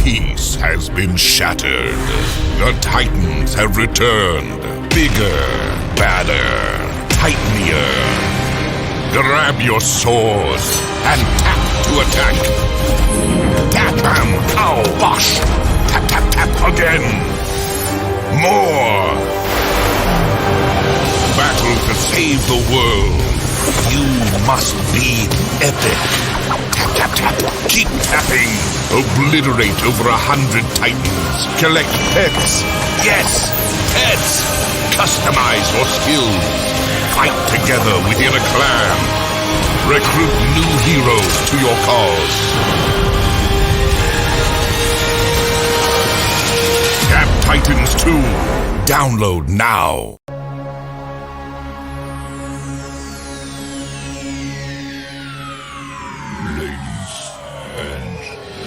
peace has been shattered. The Titans have returned. Bigger, badder, titanier. Grab your swords and tap to attack. Tap, bam, pow, bosh. Tap, tap, tap again. More. Battle to save the world. You must be epic. Tap, tap, tap. Keep tapping. Obliterate over 100 Titans. Collect pets. Yes, pets. Customize your skills. Fight together within a clan. Recruit new heroes to your cause. Tap Titans 2. Download now.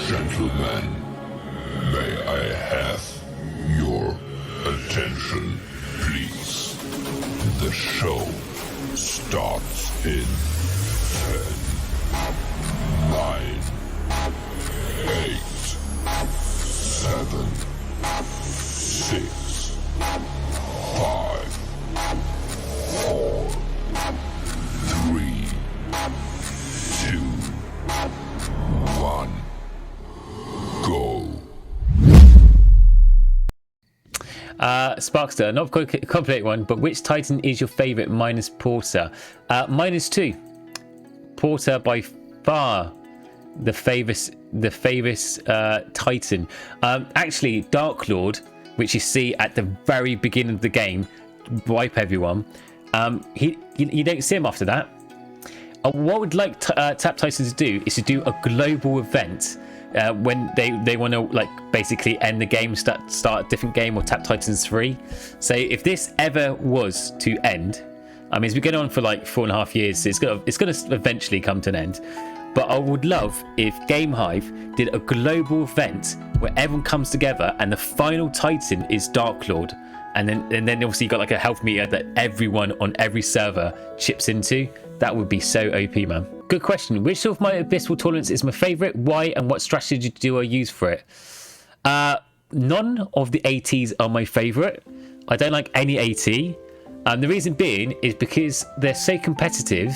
Gentlemen, may I have your attention, please? The show starts in 10, 9, 8, 7, 6, 5, 4, 3, 2, 1. Go. Sparkster, not a complicated one, but which Titan is your favourite minus Porter? Minus 2. Porter by far the favourite Titan. Actually, Dark Lord, which you see at the very beginning of the game, wipe everyone. You don't see him after that. What I would like Tap Titans to do is to do a global event. When they want to like basically end the game, start a different game, or Tap Titans 3. So if this ever was to end, I mean it's been going on for like 4.5 years, so it's gonna eventually come to an end. But I would love if Game Hive did a global event where everyone comes together and the final Titan is Dark Lord, and then obviously you got like a health meter that everyone on every server chips into. That would be so OP, man. Good question. Which of my abyssal tournaments is my favourite? Why, and what strategy do I use for it? None of the ATs are my favourite. I don't like any AT. The reason being is because they're so competitive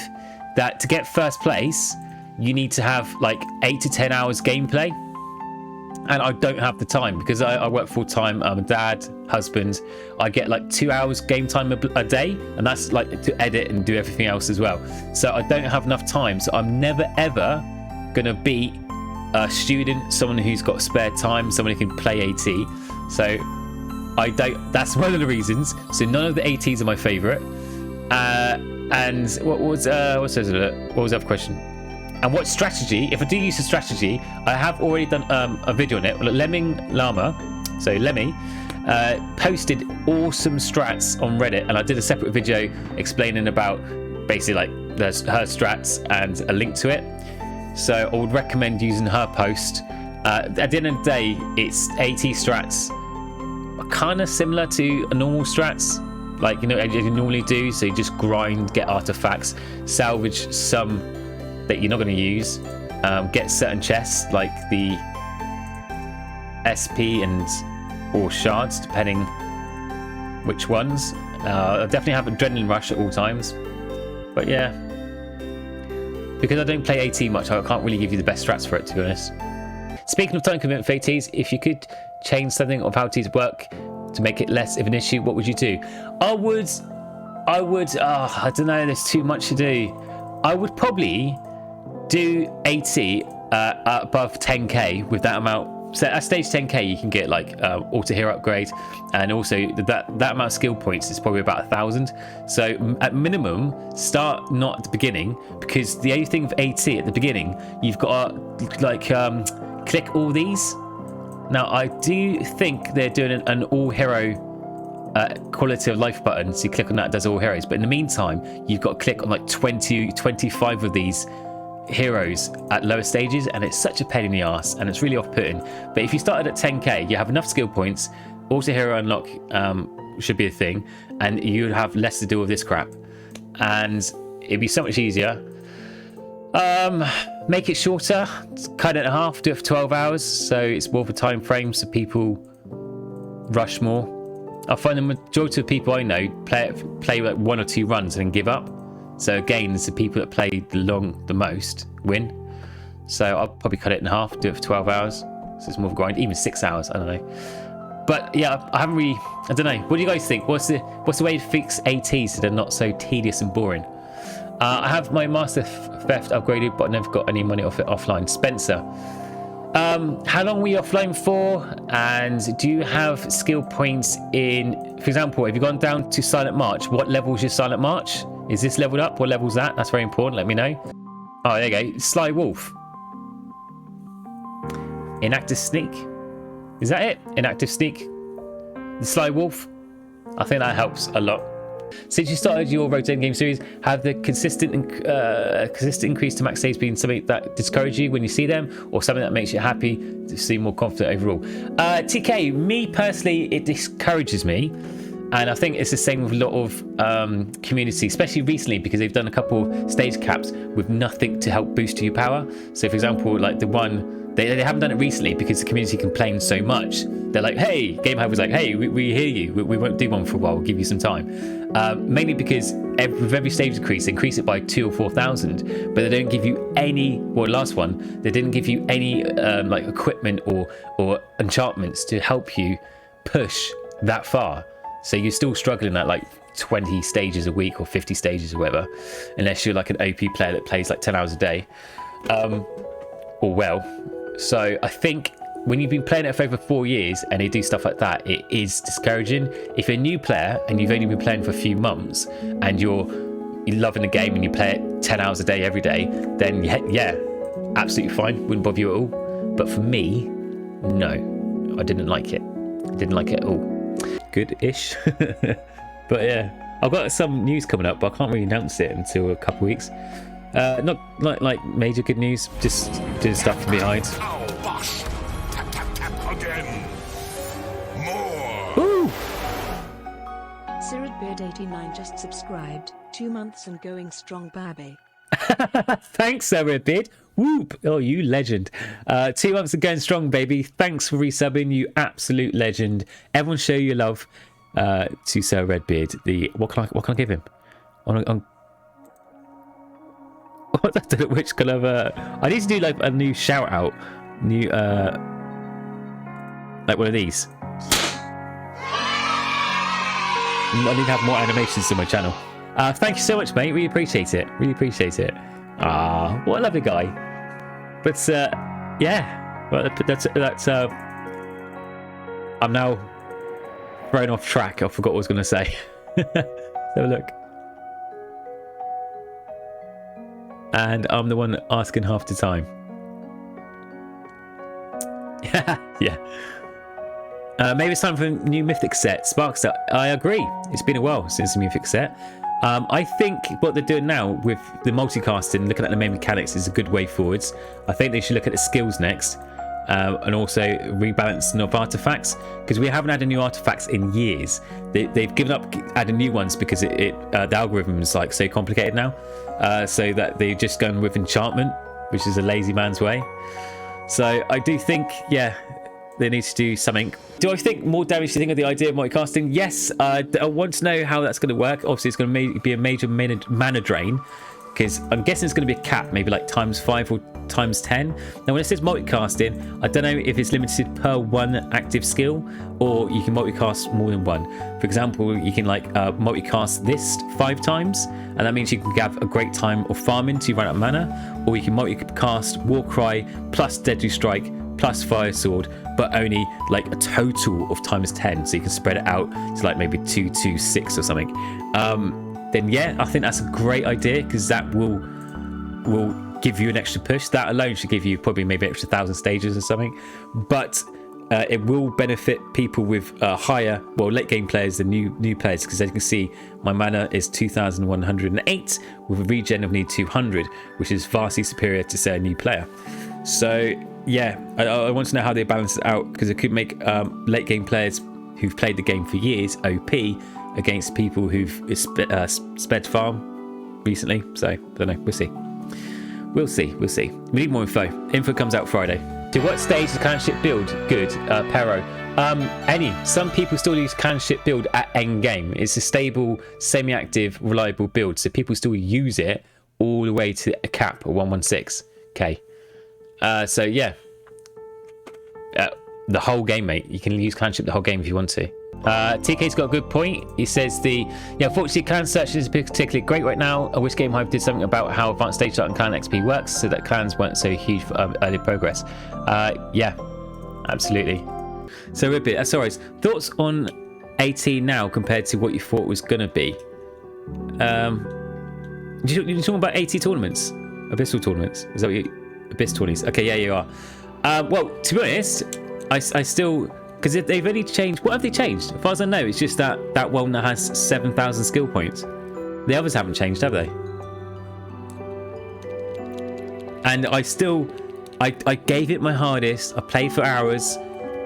that to get first place, you need to have like 8 to 10 hours gameplay. And I don't have the time because I work full time. I'm a dad, husband. I get like 2 hours game time a day, and that's like to edit and do everything else as well. So I don't have enough time. So I'm never ever gonna beat a student, someone who's got spare time, someone who can play AT. So I don't. That's one of the reasons. So none of the ATs are my favorite. And what was the other question? And what strategy, if I do use a strategy, I have already done a video on it. Lemming Llama, so Lemmy, posted awesome strats on Reddit, and I did a separate video explaining about basically like her strats and a link to it. So I would recommend using her post. At the end of the day, it's AT strats are kind of similar to a normal strats, like as you normally do. So you just grind, get artifacts, salvage some that you're not going to use, get certain chests like the SP or shards, depending which ones. I definitely have adrenaline rush at all times, but yeah, because I don't play AT much, I can't really give you the best strats for it, to be honest. Speaking of time commitment for ATs, if you could change something of how ATs work to make it less of an issue, what would you do? I would I don't know, there's too much to do. I would probably do 80 above 10k with that amount. So at stage 10k you can get like auto hero upgrade, and also that amount of skill points is probably about 1,000. So at minimum start not at the beginning, because the only thing with AT at the beginning, you've got to like click all these. Now I do think they're doing an all hero quality of life button, so you click on that, it does all heroes, but in the meantime you've got to click on like 25 of these heroes at lower stages, and it's such a pain in the ass and it's really off-putting. But if you started at 10k, you have enough skill points, auto hero unlock should be a thing, and you'd have less to do with this crap, and it'd be so much easier. Make it shorter, cut it in half, do it for 12 hours, so it's more of a time frame so people rush more. I find the majority of people I know play like 1 or 2 runs and then give up. So again, it's the people that play the most win. So I'll probably cut it in half, do it for 12 hours. So it's more of a grind, even 6 hours, I don't know. But yeah, I haven't really, I don't know. What do you guys think? What's the way to fix ATs so they're not so tedious and boring? I have my Master Theft upgraded, but I never got any money off it offline. Spencer, how long were you offline for? And do you have skill points in, for example, have you gone down to Silent March? What level is your Silent March? Is this leveled up? What level's that? That's very important. Let me know. Oh, there you go. Sly Wolf. Inactive Sneak. Is that it? Inactive Sneak. The Sly Wolf. I think that helps a lot. Since you started your Road to Endgame series, have the consistent increase to max saves been something that discourages you when you see them, or something that makes you happy to seem more confident overall? TK, me personally, it discourages me. And I think it's the same with a lot of community, especially recently, because they've done a couple stage caps with nothing to help boost your power. So, for example, like the one, they haven't done it recently because the community complained so much. They're like, hey, Game Hub was like, hey, we hear you. We won't do one for a while. We'll give you some time. Mainly because with every stage increase, they increase it by 2,000 or 4,000, but they don't give you any, well, last one, they didn't give you any like equipment or enchantments to help you push that far. So you're still struggling at like 20 stages a week or 50 stages or whatever, unless you're like an OP player that plays like 10 hours a day, or well. So I think when you've been playing it for over 4 years and they do stuff like that, it is discouraging. If you're a new player and you've only been playing for a few months and you're loving the game and you play it 10 hours a day every day, then yeah, absolutely fine, wouldn't bother you at all. But for me, no, I didn't like it. I didn't like it at all. Good-ish. But yeah, I've got some news coming up, but I can't really announce it until a couple of weeks. Not like major good news, just doing stuff from behind. Oh, boss. Tap, tap, tap again. More. Woo! Siridbeard89 just subscribed. 2 months and going strong, baby. Thanks, Beard. Whoop! Oh, you legend. 2 months and going strong, baby. Thanks for resubbing, you absolute legend. Everyone show your love to Sir Redbeard. What can I give him? Which kind of I need to do like a new shout out, new like one of these. I need to have more animations to my channel. Thank you so much, mate. Really appreciate it. Really appreciate it. Ah, what a lovely guy. But yeah, well, that's I'm now thrown off track. I forgot what I was going to say. Let's have a look. And I'm the one asking half the time. Yeah. Maybe it's time for a new Mythic set. Sparkstar. I agree. It's been a while since the Mythic set. I think what they're doing now with the multicasting, looking at the main mechanics, is a good way forwards. I think they should look at the skills next, and also rebalancing of artifacts, because we haven't had any new artifacts in years. They've given up adding new ones because the algorithm is like so complicated now, so that they've just gone with enchantment, which is a lazy man's way. So I do think, yeah, they need to do something. Do I think more damage? Do you think of the idea of multicasting? Yes. I want to know how that's going to work. Obviously, it's going to be a major mana drain, because I'm guessing it's going to be a cap, maybe like ×5 or ×10. Now, when it says multicasting, I don't know if it's limited per one active skill, or you can multicast more than one. For example, you can like multicast this 5 times, and that means you can have a great time of farming to run out of mana, or you can multicast Warcry plus Deadly Strike plus Fire Sword, but only like a total of ×10, so you can spread it out to like maybe 2, 2, 6 or something. Then yeah, I think that's a great idea, because that will give you an extra push. That alone should give you probably maybe extra 1,000 stages or something, but it will benefit people with higher, well, late game players than new players, because as you can see, my mana is 2,108 with a regen of need 200, which is vastly superior to, say, a new player. So yeah, I want to know how they balance it out, because it could make late game players who've played the game for years OP against people who've sped farm recently. So I don't know, we'll see. We'll see. We need more info. Info comes out Friday. To what stage is clan ship build good? Pero. Any. Some people still use clan ship build at end game. It's a stable, semi-active, reliable build. So people still use it all the way to a cap of 116. Okay. So yeah. The whole game, mate. You can use clan ship the whole game if you want to. TK's got a good point. He says unfortunately clan search is particularly great right now. I wish Game Hive did something about how advanced stage start and clan XP works so that clans weren't so huge for early progress. Yeah, absolutely. So a bit. Soulrise, thoughts on 18 now compared to what you thought was gonna be? You're talking about 80 tournaments, abyssal tournaments. Is that what you? Abyss tourneys? Okay, yeah, you are. Well, to be honest, I still. Because they've only changed. What have they changed? As far as I know, it's just that one that has 7,000 skill points. The others haven't changed, have they? And I gave it my hardest. I played for hours,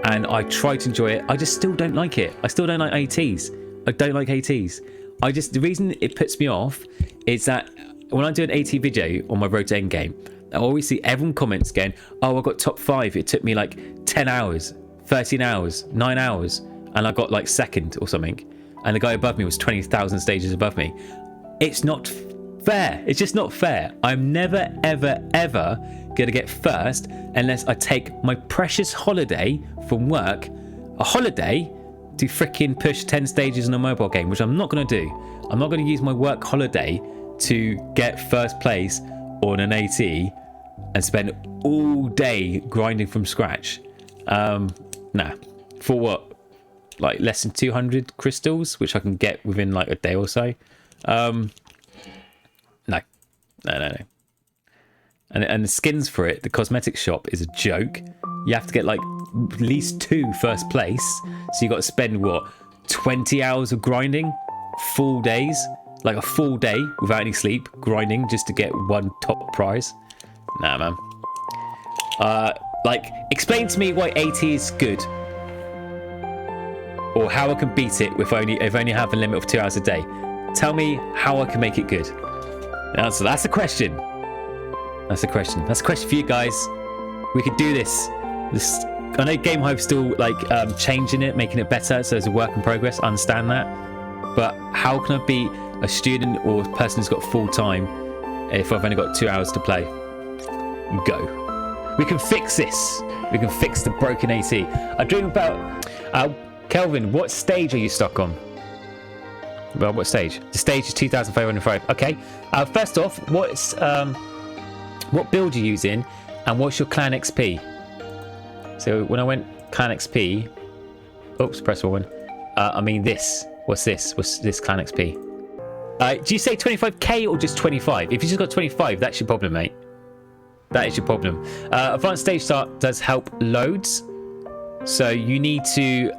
and I tried to enjoy it. I just still don't like it. I still don't like ATs. I don't like ATs. The reason it puts me off is that when I do an AT video on my road to end game, I always see everyone comments going, "Oh, I got top 5. It took me like 10 hours." 13 hours, 9 hours, and I got like second or something, and the guy above me was 20,000 stages above me. It's not fair. It's just not fair. I'm never ever gonna get first unless I take my precious holiday from work, a holiday, to freaking push 10 stages in a mobile game, which I'm not gonna do. I'm not gonna use my work holiday to get first place on an AT and spend all day grinding from scratch. Nah. For what? Like less than 200 crystals, which I can get within like a day or so. No. And the skins for it, the cosmetics shop is a joke. You have to get like at least 2 first place. So you got to spend what? 20 hours of grinding? Full days? Like a full day without any sleep, grinding just to get 1 top prize? Nah, man. Like, explain to me why AT is good, or how I can beat it if I only have a limit of 2 hours a day. Tell me how I can make it good. So that's a question. That's a question. That's a question for you guys. We could do this. I know Game Hive's still like changing it, making it better, so there's a work in progress. I understand that, but how can I beat a student or a person who's got full time if I've only got 2 hours to play? Go. We can fix this. We can fix the broken AT. I dream about... Kelvin, what stage are you stuck on? Well, what stage? The stage is 2,505. Okay. First off, what build are you using, and what's your clan XP? So when I went clan XP... Oops, press one. I mean this. What's this? What's this clan XP? Do you say 25k or just 25? If you just got 25, that's your problem, mate. That is your problem. Advanced stage start does help loads. So you need to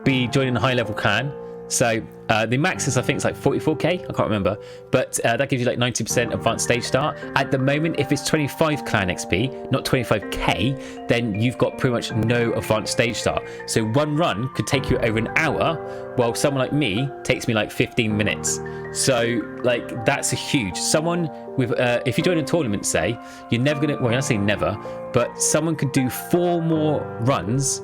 be joining a high level clan. So the max is, I think it's like 44k. I can't remember. But that gives you like 90% advanced stage start. At the moment, if it's 25 clan XP, not 25k, then you've got pretty much no advanced stage start. So one run could take you over an hour, while someone like me takes me like 15 minutes. So like that's a huge. Someone with if you join a tournament, say, you're never gonna, well, I say never, but someone could do 4 more runs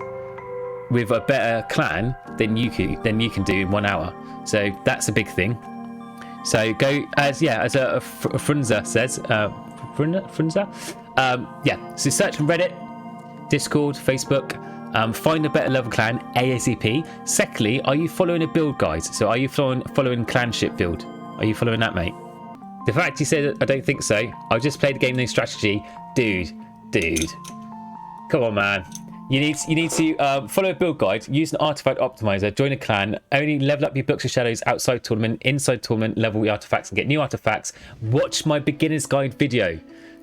with a better clan than you can do in 1 hour. So that's a big thing. So go as a Frunza says, Frunza. Yeah. So search on Reddit, Discord, Facebook. Find a better level clan ASAP. Secondly, are you following a build guide? So are you following clan ship build? Are you following that, mate? The fact you said I don't think so. I just played the game, no strategy, dude. Come on, man. You need to follow a build guide, use an artifact optimizer, join a clan, only level up your books of shadows outside tournament, inside tournament, level your artifacts and get new artifacts. Watch my beginner's guide video.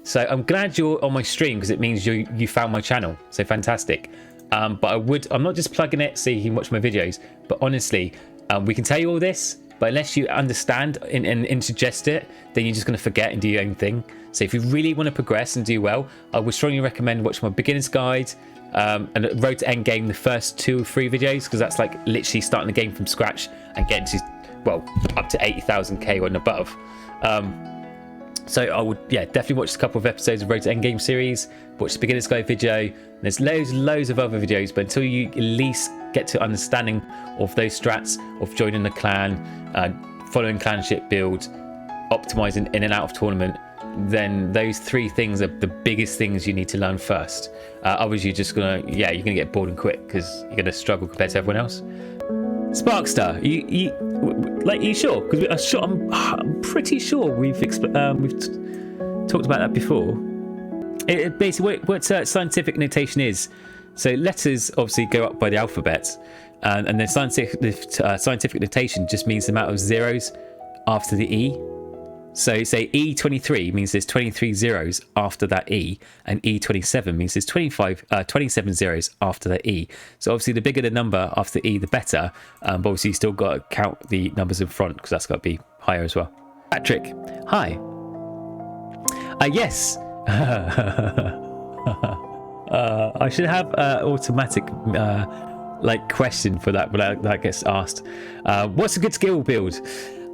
So I'm glad you're on my stream because it means you found my channel. So fantastic. But I'm not just plugging it so you can watch my videos, but honestly, we can tell you all this, but unless you understand and suggest it, then you're just going to forget and do your own thing. So if you really want to progress and do well, I would strongly recommend watching my beginner's guide, and road to end game, the first 2 or 3 videos, because that's like literally starting the game from scratch and getting to, well, up to 80,000k and above. So I would, definitely watch a couple of episodes of Road to Endgame series, watch the Beginner's Guide video. There's loads of other videos, but until you at least get to understanding of those strats of joining the clan, following clanship build, optimizing in and out of tournament, then those 3 things are the biggest things you need to learn first. Otherwise you're just gonna, you're gonna get bored and quit because you're gonna struggle compared to everyone else. Sparkstar, you sure? Because I'm pretty sure we've talked about that before. It basically what scientific notation is. So letters obviously go up by the alphabet, and then scientific notation just means the amount of zeros after the E. So say E23 means there's 23 zeros after that E, and E27 means there's 27 zeros after that E. So obviously the bigger the number after the E, the better. But obviously you still got to count the numbers in front because that's got to be higher as well. Patrick, hi. Yes. I should have automatic question for that, but that gets asked. What's a good skill build?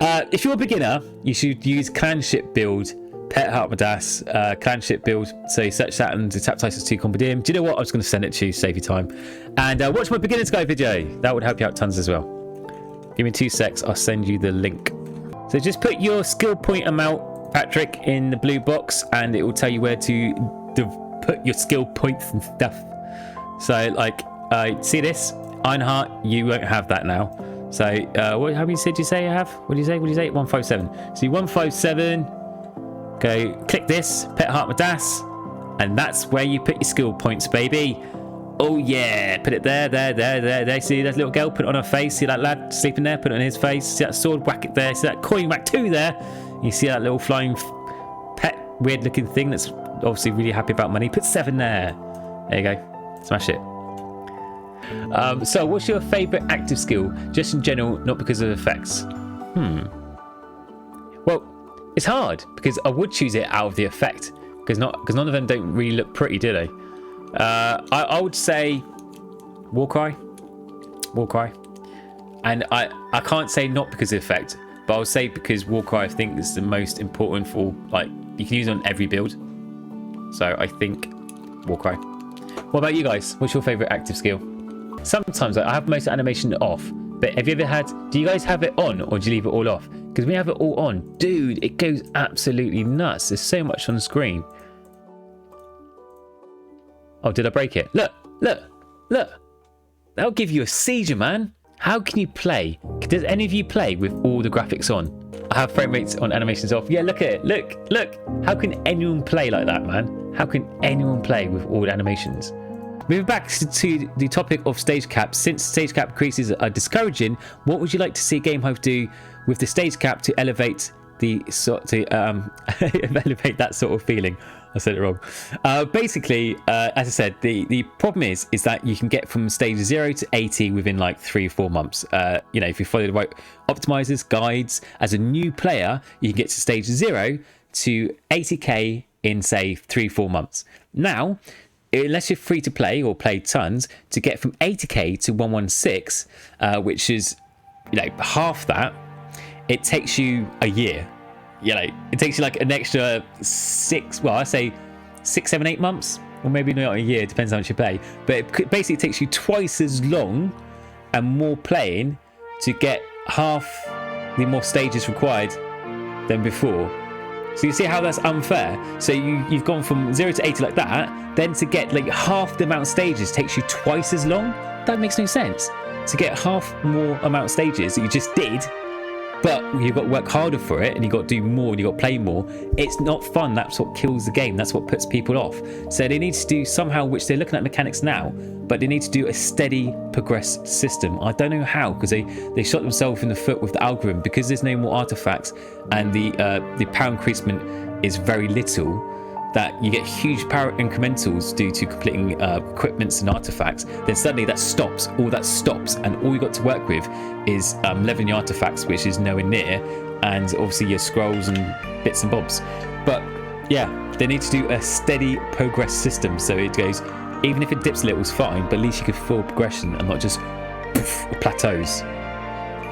If you're a beginner, you should use clanship build, Pet Hartmadas, clanship build. So you search that and tap Titles 2 Compendium. Do you know what? I was going to send it to you, save you time. And watch my beginner's guide video. That would help you out tons as well. Give me 2 secs. I'll send you the link. So just put your skill point amount, Patrick, in the blue box, and it will tell you where to put your skill points and stuff. So see this? Ironheart, you won't have that now. So how many did you say you have? What did you say? 157. So 157. Go click this, Pet Hartmadas, and that's where you put your skill points, baby. Oh yeah, put it there. See that little girl? Put it on her face. See that lad sleeping there? Put it on his face. See that sword? Whack it there. See that coin? Whack 2 there. You see that little flying pet, weird looking thing that's obviously really happy about money? Put 7 there. There you go. Smash it. So what's your favourite active skill, just in general, not because of effects? Well, it's hard because I would choose it out of the effect because none of them don't really look pretty, do they? I would say Warcry, and I can't say not because of the effect, but I would say because Warcry I think is the most important for, you can use it on every build, so I think Warcry. What about you guys? What's your favourite active skill? Sometimes I have most animation off, but have you ever had, do you guys have it on or do you leave it all off? Because when you have it all on, dude, it goes absolutely nuts. There's so much on the screen. Oh, did I break it? Look. That'll give you a seizure, man. How can you play? Does any of you play with all the graphics on? I have frame rates on animations off. Yeah, look at it. Look. How can anyone play like that, man? How can anyone play with all the animations? Moving back to the topic of stage caps, since stage cap increases are discouraging, what would you like to see Game Hive do with the stage cap to elevate elevate that sort of feeling? I said it wrong. Basically, as I said, the problem is that you can get from stage 0 to 80 within 3 or 4 months. If you follow the right optimizers, guides, as a new player, you can get to stage 0 to 80k in say 3-4 months. Now, unless you're free to play or play tons, to get from 80k to 116, which is half that, it takes you a year. It takes you an extra 6, 7, 8 months, or maybe not a year, depends how much you pay, but it basically takes you twice as long and more playing to get half the more stages required than before. So you see how that's unfair? So you've gone from 0 to 80 like that, then to get half the amount of stages takes you twice as long? That makes no sense. To get half more amount of stages that you just did, but you've got to work harder for it and you've got to do more and you've got to play more. It's not fun. That's what kills the game. That's what puts people off. So they need to do somehow, which they're looking at mechanics now, but they need to do a steady progress system. I don't know how, because they shot themselves in the foot with the algorithm, because there's no more artifacts and the power increasement is very little, that you get huge power incrementals due to completing equipments and artifacts. Then suddenly that stops, and all you got to work with is leveling your artifacts, which is nowhere near, and obviously your scrolls and bits and bobs. But yeah, they need to do a steady progress system, so it goes, even if it dips a little, it's fine, but at least you can feel progression and not just poof, plateaus.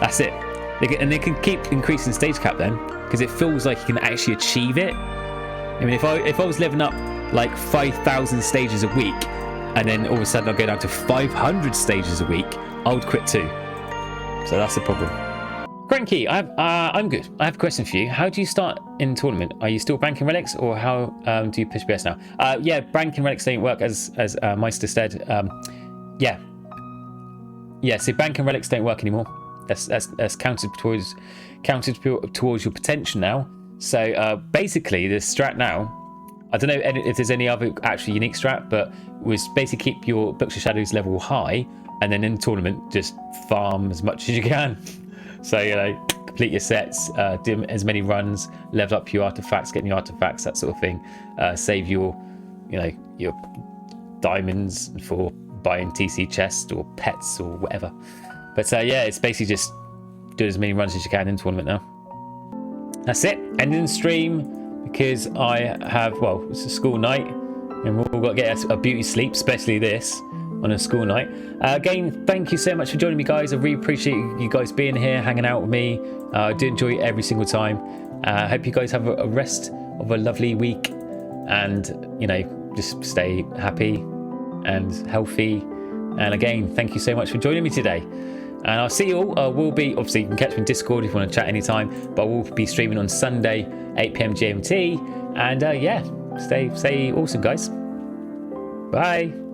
That's it. They can keep increasing stage cap then, because it feels like you can actually achieve it. I mean, if I was living up like 5,000 stages a week, and then all of a sudden I'll go down to 500 stages a week, I would quit too. So that's the problem. Cranky, I'm good. I have a question for you. How do you start in tournament? Are you still banking relics, or how do you push BS now? Yeah, banking relics don't work as Meister said. Yeah. So banking relics don't work anymore. That's counted towards your potential now. So basically, the strat now, I don't know if there's any other actually unique strat, but was basically keep your Books of Shadows level high, and then in the tournament just farm as much as you can. So, you know, complete your sets, do as many runs, level up your artifacts, get new artifacts, that sort of thing. Save your diamonds for buying TC chests or pets or whatever. But yeah, it's basically just do as many runs as you can in tournament now. That's it. Ending the stream because I have, well, it's a school night and we've all got to get a beauty sleep, especially this on a school night. Again, thank you so much for joining me, guys. I really appreciate you guys being here, hanging out with me. I do enjoy it every single time. I hope you guys have a rest of a lovely week, and you know, just stay happy and healthy. And again, thank you so much for joining me today. And I'll see you all. We'll be, obviously, you can catch me in Discord if you want to chat anytime, but we'll be streaming on Sunday, 8 PM GMT. And yeah, stay awesome, guys. Bye.